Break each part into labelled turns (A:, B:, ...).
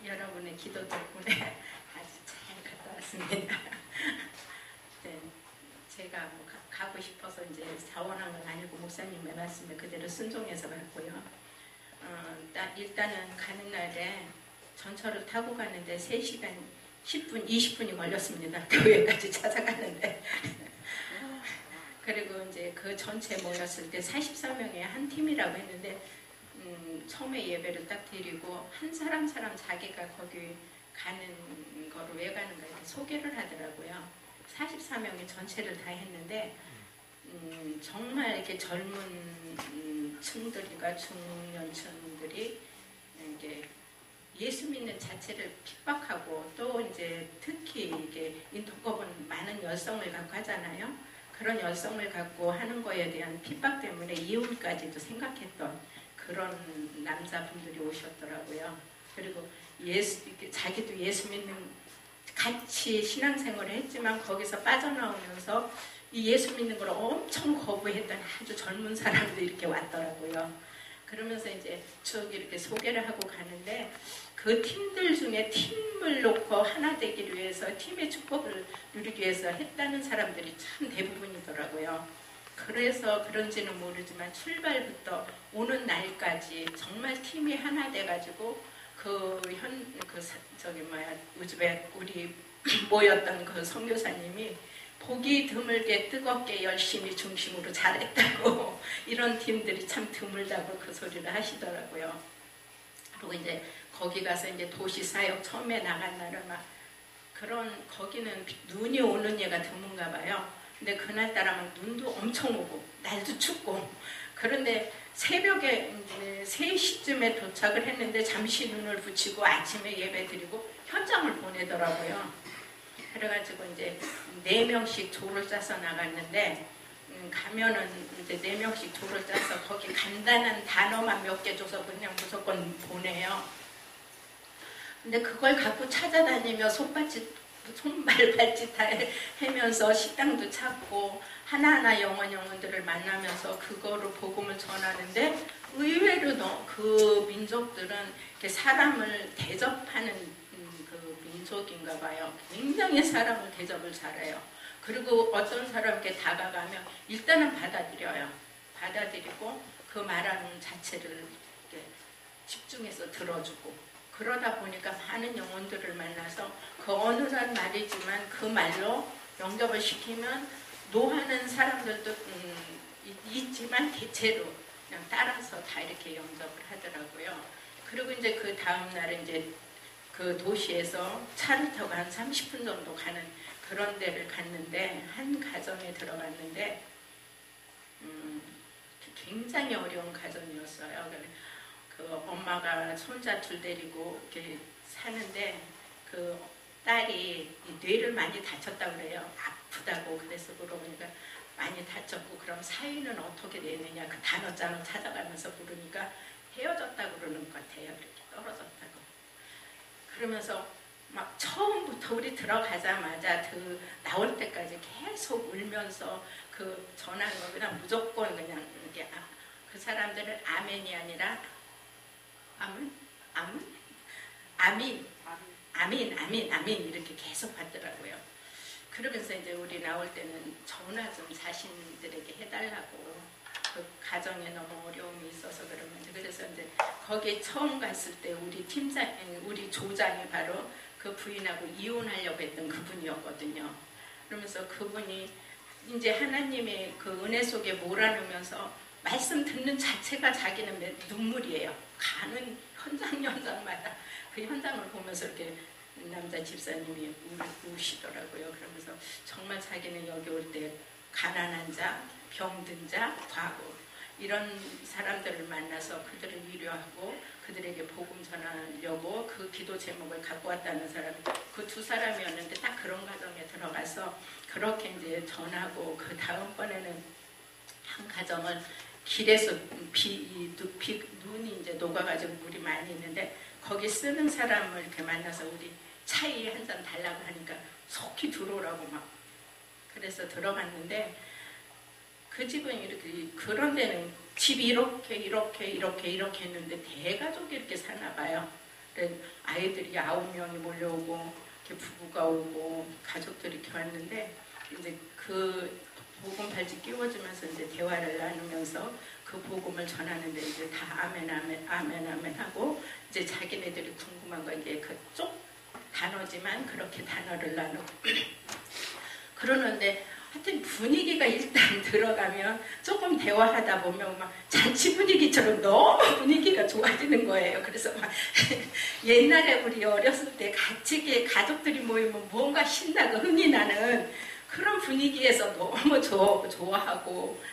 A: 여러분의 기도 덕분에 아주 잘 갔다 왔습니다. 네, 제가 뭐 가고 싶어서 이제 자원한 건 아니고 목사님의 말씀에 그대로 순종해서 갔고요. 일단은 가는 날에 전철을 타고 갔는데 3시간 10분, 20분이 걸렸습니다. 교회까지 찾아가는데. 그리고 이제 그 전체 모였을 때 44명의 한 팀이라고 했는데 처음에 예배를 딱 드리고 한 사람 자기가 거기 가는 거를 왜 가는가 이렇게 소개를 하더라고요. 44명이 전체를 다 했는데 정말 이렇게 젊은 층들과 중년층들이 이게 예수 믿는 자체를 핍박하고 또 이제 특히 이게 인도법은 많은 열성을 갖고 하잖아요. 그런 열성을 갖고 하는 거에 대한 핍박 때문에 이혼까지도 생각했던 그런 남자분들이 오셨더라고요. 그리고 자기도 예수 믿는 같이 신앙생활을 했지만 거기서 빠져나오면서 이 예수 믿는 걸 엄청 거부했던 아주 젊은 사람들이 이렇게 왔더라고요. 그러면서 이제 쭉 이렇게 소개를 하고 가는데 그 팀들 중에 팀을 놓고 하나 되기 위해서 팀의 축복을 누리기 위해서 했다는 사람들이 참 대부분이더라고요. 그래서 그런지는 모르지만 출발부터 오는 날까지 정말 팀이 하나 돼가지고 우즈벡 우리 모였던 그 선교사님이 보기 드물게 뜨겁게 열심히 중심으로 잘했다고 이런 팀들이 참 드물다고 그 소리를 하시더라고요. 그리고 이제 거기 가서 이제 도시 사역 처음에 나간 날은 막 거기는 눈이 오는 예가 드문가 봐요. 근데 그날따라 막 눈도 엄청 오고 날도 춥고 그런데 새벽에 이제 3시쯤에 도착을 했는데 잠시 눈을 붙이고 아침에 예배 드리고 현장을 보내더라고요. 그래가지고 이제 4명씩 조를 짜서 나갔는데 가면은 이제 4명씩 조를 짜서 거기 간단한 단어만 몇 개 줘서 그냥 무조건 보내요. 근데 그걸 갖고 찾아다니며 손발 발짓 다 하면서 식당도 찾고 하나하나 영혼들을 만나면서 그거로 복음을 전하는데 의외로 그 민족들은 이렇게 사람을 대접하는 그 민족인가 봐요. 굉장히 사람을 대접을 잘해요. 그리고 어떤 사람께 다가가면 일단은 받아들여요. 받아들이고 그 말하는 자체를 이렇게 집중해서 들어주고 그러다 보니까 많은 영혼들을 만나서 그 어느한 말이지만 그 말로 영접을 시키면 노하는 사람들도 있지만 대체로 그냥 따라서 다 이렇게 영접을 하더라고요. 그리고 이제 그 다음날 이제 그 도시에서 차를 타고 한 30분 정도 가는 그런 데를 갔는데 한 가정에 들어갔는데 굉장히 어려운 가정이었어요. 그 엄마가 손자 둘 데리고 이렇게 사는데 그 딸이 뇌를 많이 다쳤다고 그래요. 아프다고 그래서 그러니까 많이 다쳤고 그럼 사위는 어떻게 되느냐 그 단어장을 찾아가면서 부르니까 헤어졌다고 그러는 것 같아요. 이렇게 떨어졌다고. 그러면서 막 처음부터 우리 들어가자마자 나올 때까지 계속 울면서 그 전하는 거 그냥 무조건 그냥 이게 그 사람들은 아멘이 아니라 아민 이렇게 계속 받더라고요. 그러면서 이제 우리 나올 때는 전화 좀 자신들에게 해달라고 그 가정에 너무 어려움이 있어서 그래서 이제 거기에 처음 갔을 때 우리 조장이 바로 그 부인하고 이혼하려고 했던 그분이었거든요. 그러면서 그분이 이제 하나님의 그 은혜 속에 몰아넣으면서 말씀 듣는 자체가 자기는 눈물이에요. 가는 현장마다 그 현장을 보면서 이렇게 남자 집사님이 우시더라고요. 그러면서 정말 자기는 여기 올 때 가난한 자, 병든 자, 과부 이런 사람들을 만나서 그들을 위로하고 그들에게 복음 전하려고 그 기도 제목을 갖고 왔다는 사람 그 2사람이었는데 딱 그런 가정에 들어가서 그렇게 이제 전하고 그 다음번에는 한 가정을 길에서 눈이 이제 녹아가지고 물이 많이 있는데 거기 쓰는 사람을 이렇게 만나서 우리 차에 한 잔 달라고 하니까 속히 들어오라고 막 그래서 들어갔는데 그 집은 이렇게 그런 데는 집이 이렇게 했는데 대가족이 이렇게 사나 봐요. 아이들이 9명이 몰려오고 이렇게 부부가 오고 가족들이 이렇게 왔는데 이제 그 복음 팔찌 끼워주면서 이제 대화를 나누면서 그 복음을 전하는데 이제 다 아멘 아멘 아멘 아멘 하고 이제 자기네들이 궁금한 거 이제 그쪽 단어지만 그렇게 단어를 나누고 그러는데 하여튼 분위기가 일단 들어가면 조금 대화하다 보면 막 잔치 분위기처럼 너무 분위기가 좋아지는 거예요. 그래서 막 옛날에 우리 어렸을 때 같이 가족들이 모이면 뭔가 신나고 흥이 나는 그런 분위기에서 너무 좋아하고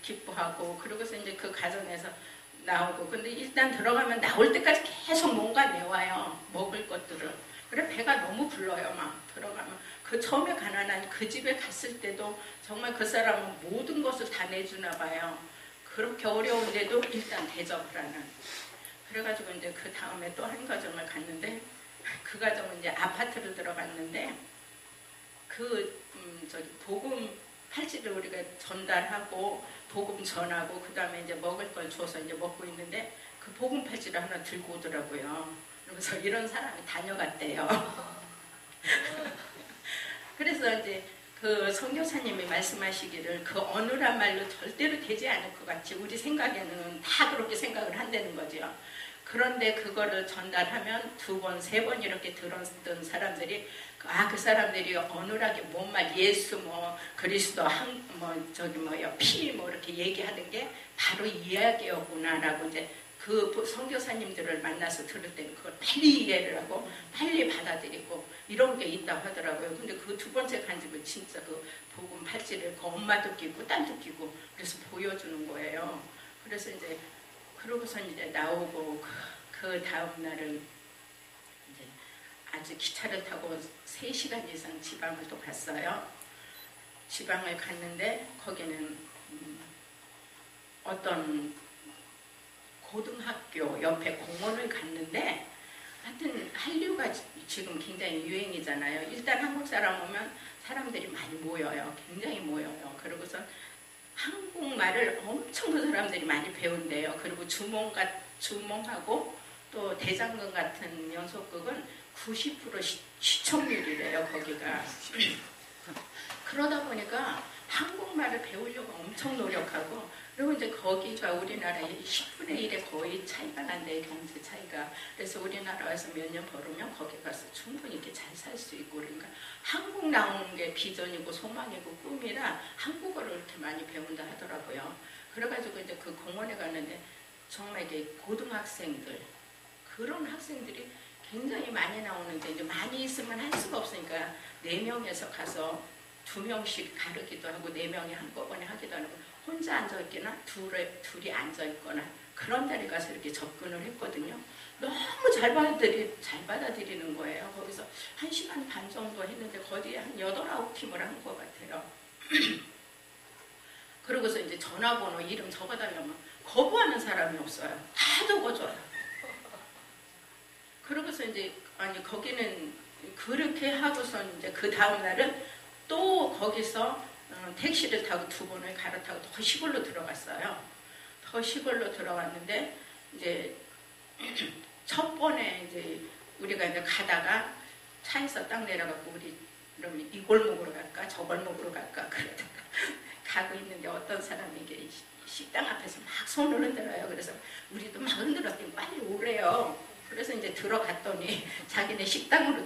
A: 기뻐하고 그러고서 이제 그 가정에서 나오고 근데 일단 들어가면 나올 때까지 계속 뭔가 내와요. 먹을 것들을. 그래 배가 너무 불러요. 막 들어가면 그 처음에 가난한 그 집에 갔을 때도 정말 그 사람은 모든 것을 다 내주나 봐요. 그렇게 어려운데도 일단 대접을 하는. 그래가지고 이제 그 다음에 또 한 가정을 갔는데 그 가정은 이제 아파트로 들어갔는데 저기 복음 팔찌를 우리가 전달하고 복음 전하고 그 다음에 이제 먹을 걸 줘서 이제 먹고 있는데 그 복음 팔찌를 하나 들고 오더라고요. 그래서 이런 사람이 다녀갔대요. 그래서 이제 그 선교사님이 말씀하시기를 그 어느란 말로 절대로 되지 않을 것 같이 우리 생각에는 다 그렇게 생각을 한다는 거죠. 그런데 그거를 전달하면 2번, 3번 이렇게 들었던 사람들이 그 사람들이 어눌하게 뭔 말 예수 뭐 그리스도 피 뭐 이렇게 얘기하는 게 바로 이야기였구나라고 이제 그 선교사님들을 만나서 들을 때는 그걸 빨리 이해를 하고 빨리 받아들이고 이런 게 있다고 하더라고요. 근데 그 2번째 간 집은 진짜 그 복음 팔찌를 그 엄마도 끼고 딸도 끼고 그래서 보여주는 거예요. 그래서 이제 그러고서 이제 나오고 그 다음 날은 이제 아주 기차를 타고 3시간 이상 지방을 또 갔어요. 지방을 갔는데 거기는 어떤 고등학교 옆에 공원을 갔는데 하여튼 한류가 지금 굉장히 유행이잖아요. 일단 한국 사람 오면 사람들이 많이 모여요. 굉장히 모여요. 그러고서 한국말을 엄청 그 사람들이 많이 배운대요. 그리고 주몽하고 또 대장금 같은 연속극은 90% 시청률이래요. 거기가. 그러다 보니까 한국말을 배우려고 엄청 노력하고 그리고 이제 거기가 우리나라의 10분의 1에 거의 차이가 난대요. 경제 차이가. 그래서 우리나라에서 몇 년 벌으면 거기 가서 충분히 이렇게 잘 살 수 있고 그러니까 한국 나오는 게 비전이고 소망이고 꿈이라 한국어를 이렇게 많이 배운다 하더라고요. 그래가지고 이제 그 공원에 갔는데 정말 이게 고등학생들 그런 학생들이 굉장히 많이 나오는데 이제 많이 있으면 할 수가 없으니까 4명에서 가서 2명씩 가르기도 하고 4명이 한꺼번에 하기도 하고 혼자 앉아있거나 둘이 앉아있거나 그런 자리 가서 이렇게 접근을 했거든요. 너무 잘 받아들이는 거예요. 거기서 1시간 반 정도 했는데 거의 한 8, 9팀을 한 것 같아요. 그러고서 이제 전화번호 이름 적어달라면 거부하는 사람이 없어요. 다 적어줘요. 그러고서 이제 거기는 그렇게 하고서 이제 그 다음날은 또 거기서 택시를 타고 2번을 갈아타고 더 시골로 들어갔어요. 더 시골로 들어갔는데 이제 첫 번에 이제 우리가 이제 가다가 차에서 딱 내려가고 우리 그러면 이 골목으로 갈까 저 골목으로 갈까 그러다가 가고 있는데 어떤 사람이 이게 식당 앞에서 막 손을 흔들어요. 그래서 우리도 막 흔들었더니 빨리 오래요. 그래서 이제 들어갔더니 자기네 식당으로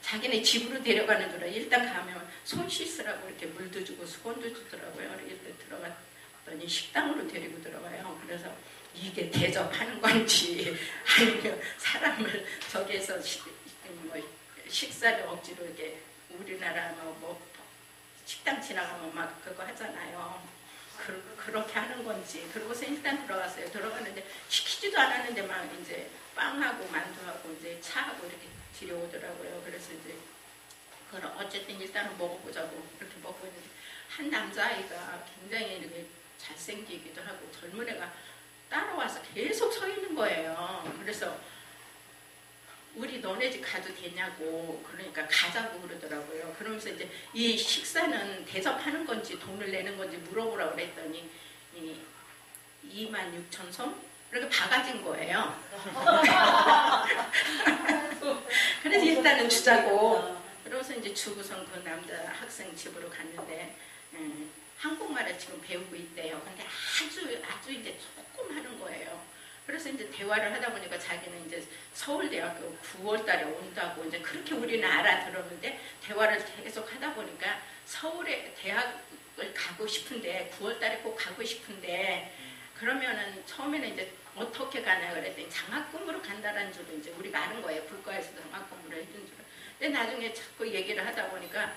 A: 자기네 집으로 데려가는 줄 알고 일단 가면 손 씻으라고 이렇게 물도 주고 수건도 주더라고요. 이렇게 들어갔더니 식당으로 데리고 들어가요. 그래서 이게 대접하는 건지 아니면 사람을 저기에서 식사를 억지로 이렇게 우리나라 뭐 식당 지나가면 막 그거 하잖아요. 그렇게 하는 건지. 그러고서 일단 들어갔어요. 들어갔는데 시키지도 않았는데 막 이제 빵하고 만두하고 이제 차하고 이렇게 들여오더라고요. 그래서 이제 그걸 어쨌든 일단은 먹어보자고 이렇게 먹고 있는데 한 남자아이가 굉장히 이렇게 잘생기기도 하고 젊은 애가 따라와서 계속 서 있는 거예요. 그래서 우리 너네 집 가도 되냐고 그러니까 가자고 그러더라고요. 그러면서 이제 이 식사는 대접하는 건지 돈을 내는 건지 물어보라고 그랬더니 26,000송 그렇게 바가진 거예요. 그래서 일단은 주자고. 그래서 이제 주고선 그 남자 학생 집으로 갔는데 한국말을 지금 배우고 있대요. 근데 아주 이제 조금 하는 거예요. 그래서 이제 대화를 하다 보니까 자기는 이제 서울대학교 9월달에 온다고 이제 그렇게 우리는 알아들었는데 대화를 계속 하다 보니까 서울에 대학을 가고 싶은데 9월달에 꼭 가고 싶은데 그러면은 처음에는 이제 어떻게 가냐 그랬더니 장학금으로 간다라는 줄로 이제 우리가 아는 거예요. 국가에서 장학금으로 해준 줄. 근데 나중에 자꾸 얘기를 하다 보니까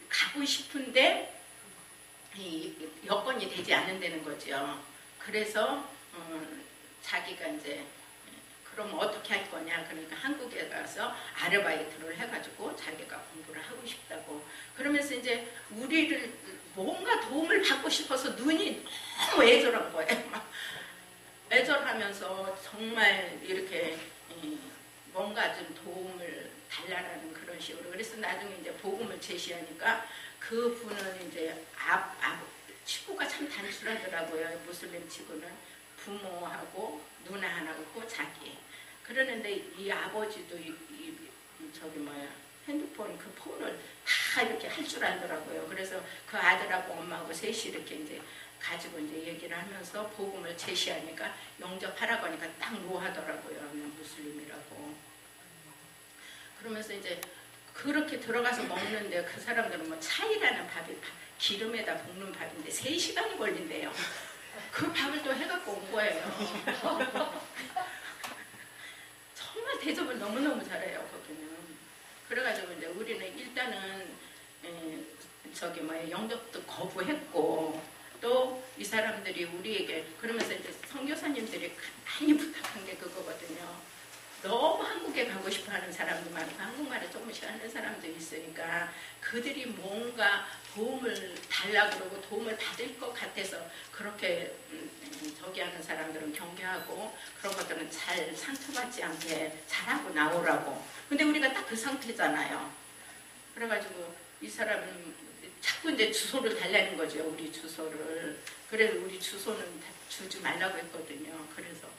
A: 가고 싶은데 이 여건이 되지 않는다는 거죠. 그래서 자기가 이제 그럼 어떻게 할 거냐 그러니까 한국에 가서 아르바이트를 해가지고 자기가 공부를 하고 싶다고 그러면서 이제 우리를 뭔가 도움을 받고 싶어서 눈이 너무 애절한 거예요. 막 애절하면서 정말 이렇게 뭔가 좀 도움을 달라라는 그런 식으로 그래서 나중에 이제 복음을 제시하니까 그 분은 이제 치고가 참 단순하더라고요. 무슬림 치고는 부모하고 누나 하나고 자기. 그러는데 이 아버지도 저기 뭐야 핸드폰 그 폰을 다 이렇게 할 줄 알더라고요. 그래서 그 아들하고 엄마하고 셋이 이렇게 이제 가지고 이제 얘기를 하면서 복음을 제시하니까 영접하라고 하니까 딱 노하더라고요. 그냥 무슬림이라고. 그러면서 이제 그렇게 들어가서 먹는데 그 사람들은 뭐 차이라는 밥이 기름에다 볶는 밥인데 3시간이 걸린대요. 그 밥을 또 해갖고 온 거예요. 정말 대접을 너무너무 잘해요, 거기는. 그래가지고 이제 우리는 일단은 저기 뭐야 영접도 거부했고 또 이 사람들이 우리에게 그러면서 이제 선교사님들이 많이 부탁한 게 그거거든요. 너무 한국에 가고 싶어 하는 사람도 많고 한국말을 조금씩 하는 사람도 있으니까 그들이 뭔가 도움을 달라고 그러고 도움을 받을 것 같아서 그렇게 저기 하는 사람들은 경계하고 그런 것들은 잘 상처받지 않게 잘하고 나오라고. 근데 우리가 딱 그 상태잖아요. 그래가지고 이 사람은 자꾸 이제 주소를 달라는 거죠. 우리 주소를. 그래서 우리 주소는 주지 말라고 했거든요. 그래서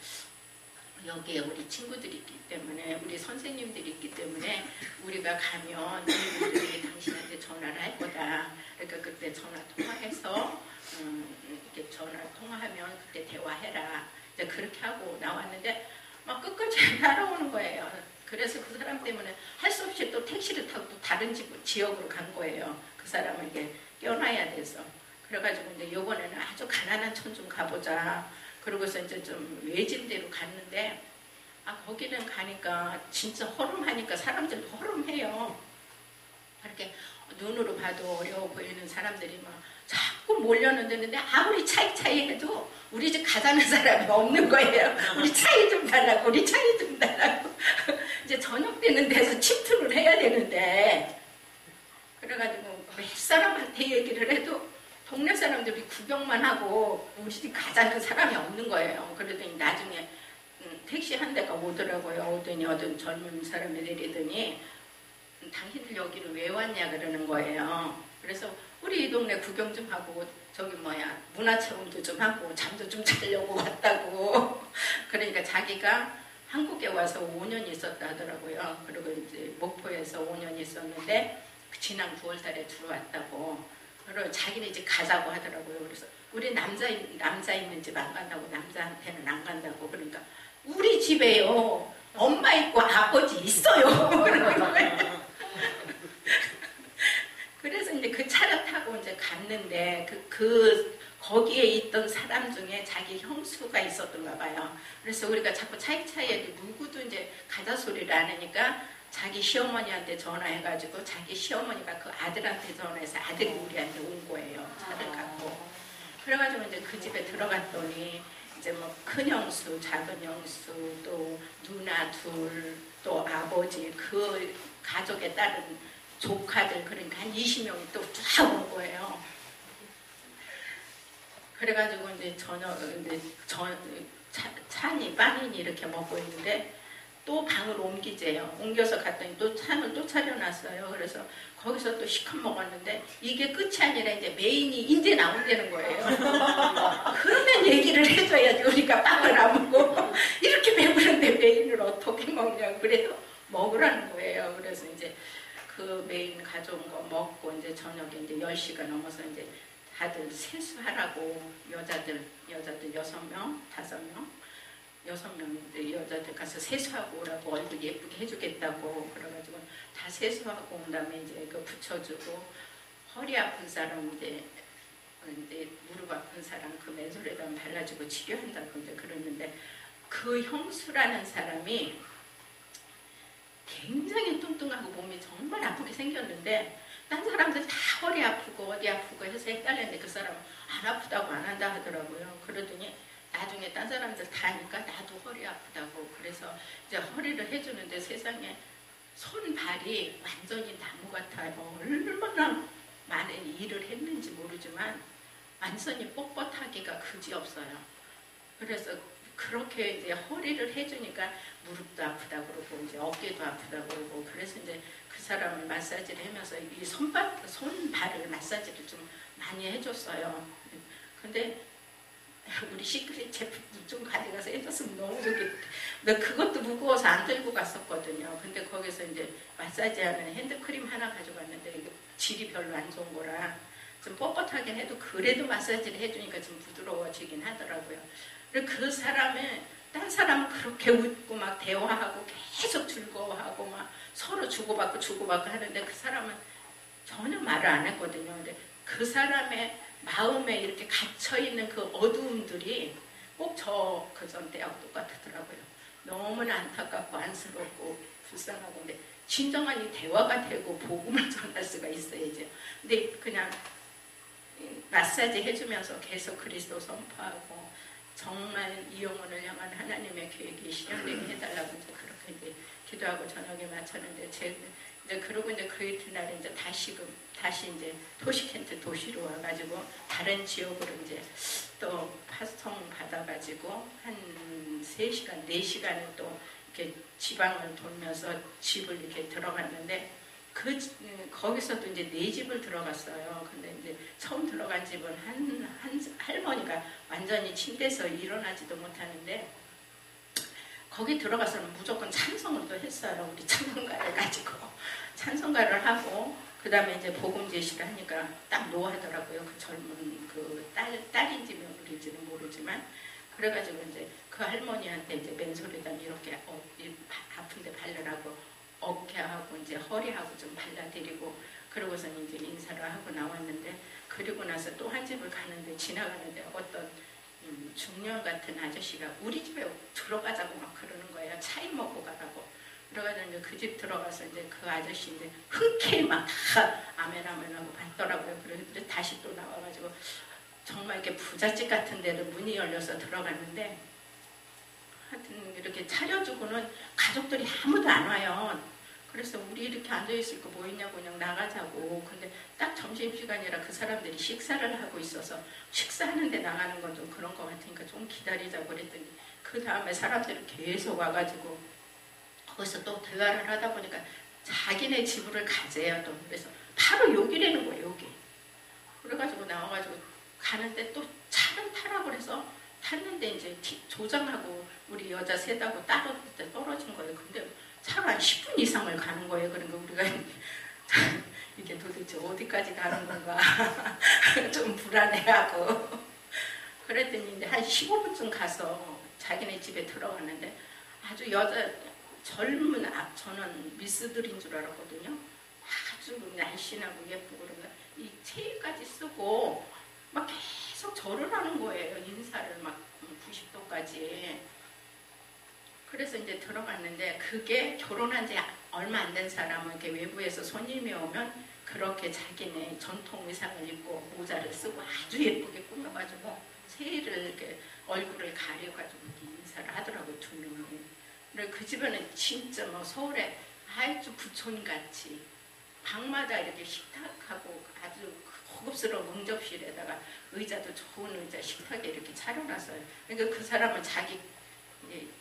A: 여기에 우리 친구들이 있기 때문에 우리 선생님들이 있기 때문에 우리가 가면 이분들이 당신한테 전화를 할 거다. 그러니까 그때 전화 통화해서 이렇게 전화 통화하면 그때 대화해라. 이제 그렇게 하고 나왔는데 막 끝까지 따라오는 거예요. 그래서 그 사람 때문에 할 수 없이 또 택시를 타고 또 다른 지역으로 간 거예요. 그 사람에게 껴놔야 돼서. 그래가지고 이제 요번에는 아주 가난한 촌 좀 가보자. 그러고서 이제 좀 외진데로 갔는데 거기는 가니까 진짜 허름하니까 사람들 허름해요. 그렇게 눈으로 봐도 어려워 보이는 사람들이 막 자꾸 몰려는데 아무리 차이 해도 우리 집 가자는 사람이 없는 거예요. 우리 차이 좀 달라고 우리 차이 좀 달라고 이제 저녁 되는 데서 침투를 해야 되는데 그래가지고 몇 사람한테 얘기를 해도 동네 사람들이 구경만 하고 우리 집 가자는 사람이 없는 거예요. 그러더니 나중에 택시 한 대가 오더라고요. 오더니 어떤 젊은 사람이 내리더니 당신들 여기를 왜 왔냐 그러는 거예요. 그래서 우리 이 동네 구경 좀 하고 저기 뭐야 문화체험도 좀 하고 잠도 좀 자려고 왔다고. 그러니까 자기가 한국에 와서 5년 있었다 하더라고요. 그리고 이제 목포에서 5년 있었는데 지난 9월달에 들어왔다고. 그리고 자기는 이제 가자고 하더라고요. 그래서 우리 남자 있는 집 안 간다고 남자한테는 안 간다고. 그러니까 우리 집에요 엄마 있고 아버지 있어요. 그래서 이제 그 차를 타고 이제 갔는데 거기에 있던 사람 중에 자기 형수가 있었던가 봐요. 그래서 우리가 자꾸 차이차이에 누구도 이제 가자 소리를 안 하니까 자기 시어머니한테 전화해가지고 자기 시어머니가 그 아들한테 전화해서 아들이 우리한테 온 거예요. 차를 갖고. 그래가지고 이제 그 집에 들어갔더니 이제 뭐 큰 형수, 작은 형수, 또 누나 둘, 또 아버지, 그 가족에 따른 조카들 그러니까 한 20명이 또 쫙 온 거예요. 그래가지고 이제 찬이 빠니니 이렇게 먹고 있는데 또 방을 옮기재요. 옮겨서 갔더니 또 상을 또 차려놨어요. 그래서 거기서 또 시컷 먹었는데 이게 끝이 아니라 이제 메인이 이제 나온다는 거예요. 그러면 얘기를 해줘야지. 우리가 빵을 안 먹고 이렇게 배부른데 메인을 어떻게 먹냐고. 그래서 먹으라는 거예요. 그래서 이제 그 메인 가져온 거 먹고 이제 저녁에 이제 10시가 넘어서 이제 다들 세수하라고 여자들 6명, 5명 6명인데 여자들 가서 세수하고 오라고 얼굴 예쁘게 해주겠다고 그래가지고 다 세수하고 온 다음에 이제 그 붙여주고 허리 아픈 사람 이제 무릎 아픈 사람 그 맨솔에다 발라주고 치료한다고 이제 그러는데 그 형수라는 사람이 굉장히 뚱뚱하고 몸이 정말 아프게 생겼는데 딴 사람들 다 허리 아프고 어디 아프고 해서 헷갈렸는데 그 사람은 안 아프다고 안 한다 하더라고요. 그러더니 나중에 딴 사람들 다 하니까 나도 허리 아프다고. 그래서 이제 허리를 해주는데 세상에 손발이 완전히 나무 같아요. 얼마나 많은 일을 했는지 모르지만 완전히 뻣뻣하기가 그지없어요. 그래서 그렇게 이제 허리를 해주니까 무릎도 아프다고 그러고 이제 어깨도 아프다고 그러고 그래서 이제 그 사람을 마사지를 하면서 이 손발을 마사지를 좀 많이 해줬어요. 근데 우리 시크릿 제품도 좀 가져가서 해줬으면 너무 좋겠다. 근데 그것도 무거워서 안 들고 갔었거든요. 근데 거기서 이제 마사지하는 핸드크림 하나 가져갔는데 이게 질이 별로 안 좋은 거라 좀 뻣뻣하긴 해도 그래도 마사지를 해주니까 좀 부드러워지긴 하더라고요. 그리고 그 사람은 딴 사람은 그렇게 웃고 막 대화하고 계속 즐거워하고 막 서로 주고받고 하는데 그 사람은 전혀 말을 안 했거든요. 근데 그 사람의 마음에 이렇게 갇혀있는 그 어두움들이 꼭 저 그전 때하고 똑같더라고요. 너무나 안타깝고 안쓰럽고 불쌍하고 근데 진정한 이 대화가 되고 복음을 전할 수가 있어야죠. 근데 그냥 마사지 해주면서 계속 그리스도 선포하고 정말 이 영혼을 향한 하나님의 계획이 실현되게 해달라고 이제 그렇게 이제 기도하고 저녁에 마쳤는데 이제 그러고 이제 그 이튿날 이제 다시 이제 토시켄트 도시로 와가지고 다른 지역으로 이제 또 파송 받아가지고 한 3시간, 4시간을 또 이렇게 지방을 돌면서 집을 이렇게 들어갔는데 거기서도 이제 4집을 들어갔어요. 근데 이제 처음 들어간 집은 한 할머니가 완전히 침대에서 일어나지도 못하는데 거기 들어가서는 무조건 찬송을 또 했어요. 우리 찬송가를 가지고 찬송가를 하고 그 다음에 이제 복음 제시를 하니까 딱 노하더라고요. 그 젊은 그 딸인지 며느리인지는 모르지만 그래가지고 이제 그 할머니한테 이제 맨솔에다 이렇게 아픈데 바르라고 어깨하고 이제 허리하고 좀 발라드리고 그러고서는 이제 인사를 하고 나왔는데 그리고 나서 또 한 집을 가는데 지나가는데 어떤 중년 같은 아저씨가 우리 집에 들어가자고 막 그러는 거예요. 차이 먹고 가라고. 그래가지고 이제 그 집 들어가서 이제 그 아저씨 이제 흔쾌히 막 다 아멘 하고 봤더라고요. 그런데 다시 또 나와가지고 정말 이렇게 부잣집 같은 데를 문이 열려서 들어갔는데 하여튼 이렇게 차려주고는 가족들이 아무도 안 와요. 그래서 우리 이렇게 앉아있으니까 뭐 있냐고 그냥 나가자고. 근데 딱 점심시간이라 그 사람들이 식사를 하고 있어서 식사하는데 나가는 건 좀 그런 것 같으니까 좀 기다리자고 그랬더니 그 다음에 사람들이 계속 와가지고 거기서 또 대화를 하다 보니까 자기네 집을 가재요. 또 그래서 바로 여기라는 거예요. 여기. 그래가지고 나와가지고 가는데 또 차를 타라고 그래서 탔는데 이제 조장하고 우리 여자 셋하고 따로 떨어진 거예요. 근데 차가 한 10분 이상을 가는 거예요. 그러니까 우리가 이게 도대체 어디까지 가는 건가 좀 불안해하고 그랬더니 이제 한 15분쯤 가서 자기네 집에 들어갔는데 아주 젊은 저는 미스들인 줄 알았거든요. 아주 날씬하고 예쁘고 그런가 이 체일까지 쓰고 막 계속 절을 하는 거예요. 인사를 막 90도까지. 그래서 이제 들어갔는데 그게 결혼한 지 얼마 안 된 사람은 이렇게 외부에서 손님이 오면 그렇게 자기네 전통 의상을 입고 모자를 쓰고 아주 예쁘게 꾸며가지고 세일을 이렇게 얼굴을 가려가지고 인사를 하더라고요. 2명이. 그리고 그 집에는 진짜 뭐 서울에 아주 부촌같이 방마다 이렇게 식탁하고 아주 고급스러운 응접실에다가 의자도 좋은 의자 식탁에 이렇게 차려놨어요. 그러니까 그 사람은 자기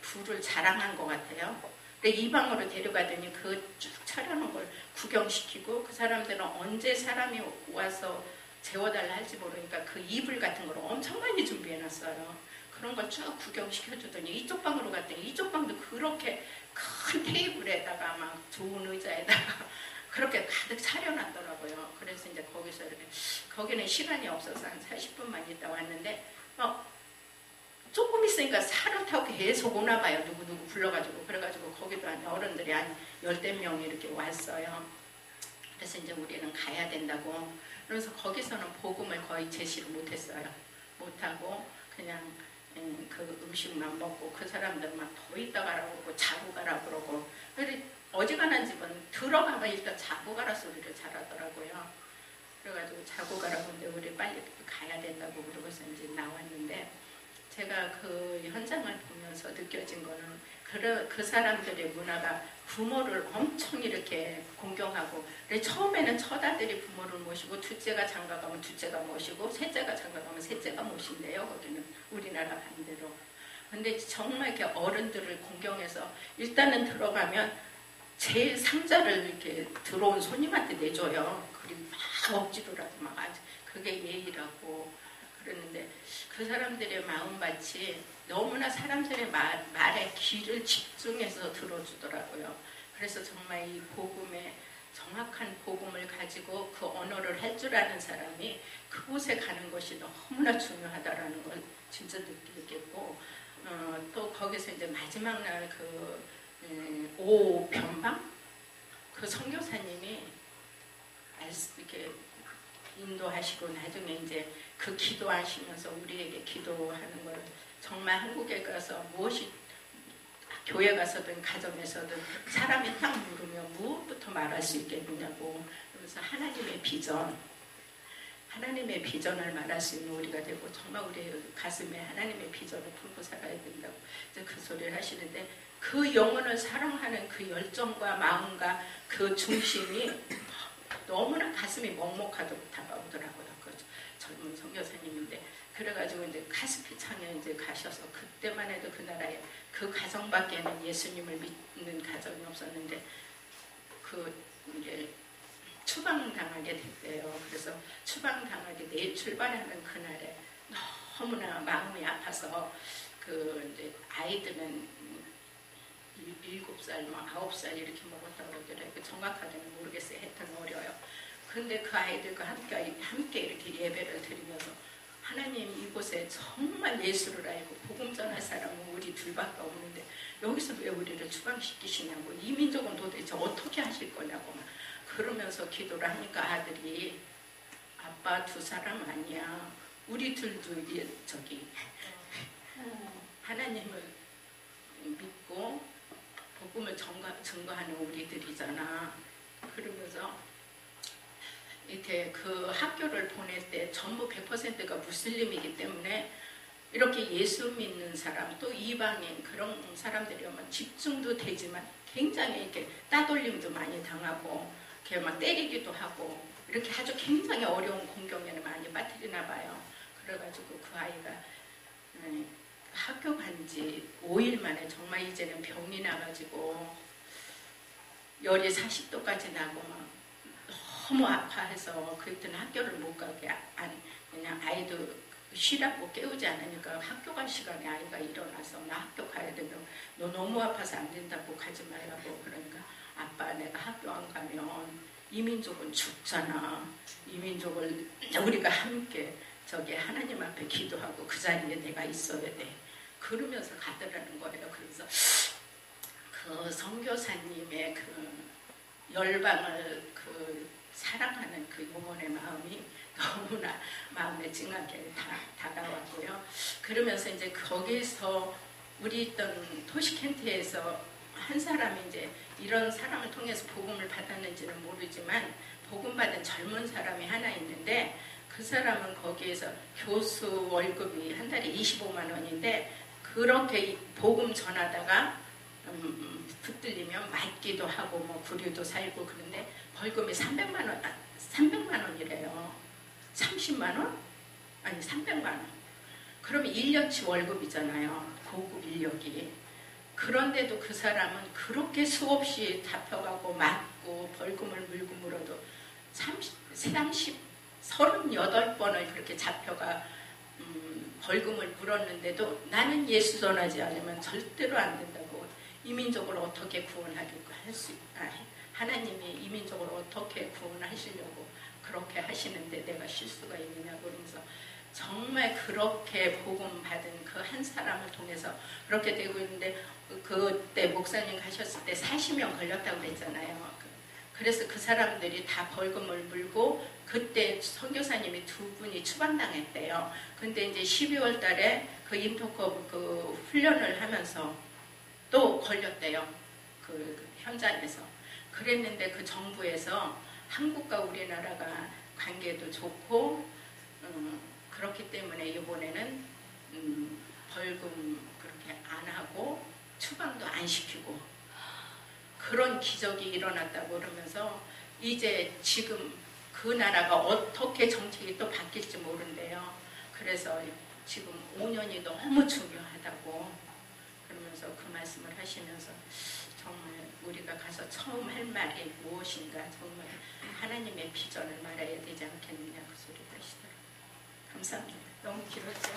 A: 부를 자랑한 것 같아요. 근데 이방으로 데려가더니 그 쭉 차려놓은 걸 구경시키고 그 사람들은 언제 사람이 와서 재워달라 할지 모르니까 그 이불 같은 걸 엄청 많이 준비해놨어요. 그런 걸 쭉 구경시켜주더니 이쪽 방으로 갔더니 이쪽 방도 그렇게 큰 테이블에다가 막 좋은 의자에다가 그렇게 가득 차려놨더라고요. 그래서 이제 거기서 이렇게 거기는 시간이 없어서 한 40분만 있다 왔는데 조금 있으니까 차를 타고 계속 오나 봐요. 누구누구 불러가지고. 그래가지고 거기도 한 어른들이 한 10명 이렇게 왔어요. 그래서 이제 우리는 가야 된다고. 그래서 거기서는 복음을 거의 제시를 못했어요. 못하고 그냥 그 음식만 먹고 그 사람들 막 더 있다 가라고 그러고 자고 가라 그러고. 어지간한 집은 들어가면 일단 자고 가라 소리를 잘하더라고요. 그래가지고 자고 가라고 하는데 우리 빨리 가야 된다고 그러고서 이제 나왔는데 제가 그 현장을 보면서 느껴진 거는 그 사람들의 문화가 부모를 엄청 이렇게 공경하고 처음에는 처다들이 부모를 모시고 둘째가 장가가면 둘째가 모시고 셋째가 장가가면 셋째가 모신대요. 거기는 우리나라 반대로. 근데 정말 이렇게 어른들을 공경해서 일단은 들어가면 제일 상자를 이렇게 들어온 손님한테 내줘요. 그리고 막 억지로라도 막 아주 그게 예의라고 그러는데 그 사람들의 마음밭이 너무나 사람들의 말에 귀를 집중해서 들어주더라고요. 그래서 정말 이 복음의 정확한 복음을 가지고 그 언어를 할 줄 아는 사람이 그곳에 가는 것이 너무나 중요하다라는 걸 진짜 느끼겠고 또 거기서 이제 마지막 날 오변방 그 선교사님이 이렇게 인도하시고 나중에 이제 그 기도하시면서 우리에게 기도하는 걸 정말 한국에 가서 무엇이 교회 가서든 가정에서든 사람이 딱 물으면 무엇부터 말할 수 있겠느냐고. 그래서 하나님의 비전을 말할 수 있는 우리가 되고 정말 우리의 가슴에 하나님의 비전을 품고 살아야 된다고 이제 그 소리를 하시는데 그 영혼을 사랑하는 그 열정과 마음과 그 중심이 너무나 가슴이 먹먹하도록 다가오더라고요. 그 젊은 선교사님인데 그래가지고 이제 카스피창에 이제 가셔서 그때만 해도 그 나라에 그 가정밖에는 예수님을 믿는 가정이 없었는데 그 이제 추방당하게 됐대요. 그래서 추방당하게 내일 출발하는 그날에 너무나 마음이 아파서 그 이제 아이들은 7살, 9살 이렇게 먹었다고 그러더라고요. 정확하게는 모르겠어요. 하여튼 어려요. 근데 그 아이들과 함께 이렇게 예배를 드리면서 하나님 이곳에 정말 예수를 알고 복음 전할 사람은 우리 둘밖에 없는데 여기서 왜 우리를 추방시키시냐고 이 민족은 도대체 어떻게 하실 거냐고 막 그러면서 기도를 하니까 아들이 아빠 2사람 아니야. 우리 둘도 하나님을 믿고 복음을 증거하는 우리들이잖아. 그러면서 이렇게 그 학교를 보낼 때 전부 100%가 무슬림이기 때문에 이렇게 예수 믿는 사람 또 이방인 그런 사람들이 오면 집중도 되지만 굉장히 이렇게 따돌림도 많이 당하고 이렇게 막 때리기도 하고 이렇게 아주 굉장히 어려운 공경에는 많이 빠뜨리나 봐요. 그래가지고 그 아이가 학교 간 지 5일 만에 정말 이제는 병이 나가지고 열이 40도까지 나고 막 너무 아파해서 그때는 학교를 못 가게 그냥 아이도 쉬라고 깨우지 않으니까 학교 갈 시간에 아이가 일어나서 나 학교 가야 된다고 너 너무 아파서 안 된다고 가지 말라고 그러니까 아빠 내가 학교 안 가면 이 민족은 죽잖아. 이 민족을 우리가 함께 하나님 앞에 기도하고 그 자리에 내가 있어야 돼. 그러면서 가더라는 거예요. 그래서 그 선교사님의 그 열방을 사랑하는 그 영혼의 마음이 너무나 마음에 찡하게 다가왔고요. 그러면서 이제 거기서 우리 있던 토시켄트에서 한 사람이 이제 이런 사람을 통해서 복음을 받았는지는 모르지만 복음 받은 젊은 사람이 하나 있는데 그 사람은 거기에서 교수 월급이 한 달에 25만 원인데 그렇게 복음 전하다가 붙들리면 맞기도 하고 뭐 구류도 살고 그런데 벌금이 300만 원이래요. 30만 원? 아니 300만 원. 그러면 1년치 월급이잖아요. 고급 인력이. 그런데도 그 사람은 그렇게 수없이 잡혀가고 맞고 벌금을 물고 물어도 38번을 그렇게 잡혀가 벌금을 물었는데도 나는 예수 전하지 않으면 절대로 안 된다고. 이민족을 어떻게 구원하려고 하나님이 이민족을 어떻게 구원하시려고 그렇게 하시는데 내가 실수가 있느냐 그러면서 정말 그렇게 복음 받은 그 한 사람을 통해서 그렇게 되고 있는데, 그때 목사님 가셨을 때 40명 걸렸다고 그랬잖아요. 그래서 그 사람들이 다 벌금을 물고 그때 선교사님이 2분이 추방당했대요. 근데 이제 12월 달에 그 인터컵 그 훈련을 하면서 또 걸렸대요. 그 현장에서. 그랬는데 그 정부에서 한국과 우리나라가 관계도 좋고 그렇기 때문에 이번에는 벌금 그렇게 안 하고 추방도 안 시키고 그런 기적이 일어났다고 그러면서 이제 지금 그 나라가 어떻게 정책이 또 바뀔지 모른대요. 그래서 지금 5년이 너무 중요하다고 그러면서 그 말씀을 하시면서 정말 우리가 가서 처음 할 말이 무엇인가, 정말 하나님의 비전을 말해야 되지 않겠느냐 그 소리를 하시더라고요. 감사합니다. 너무 길었죠?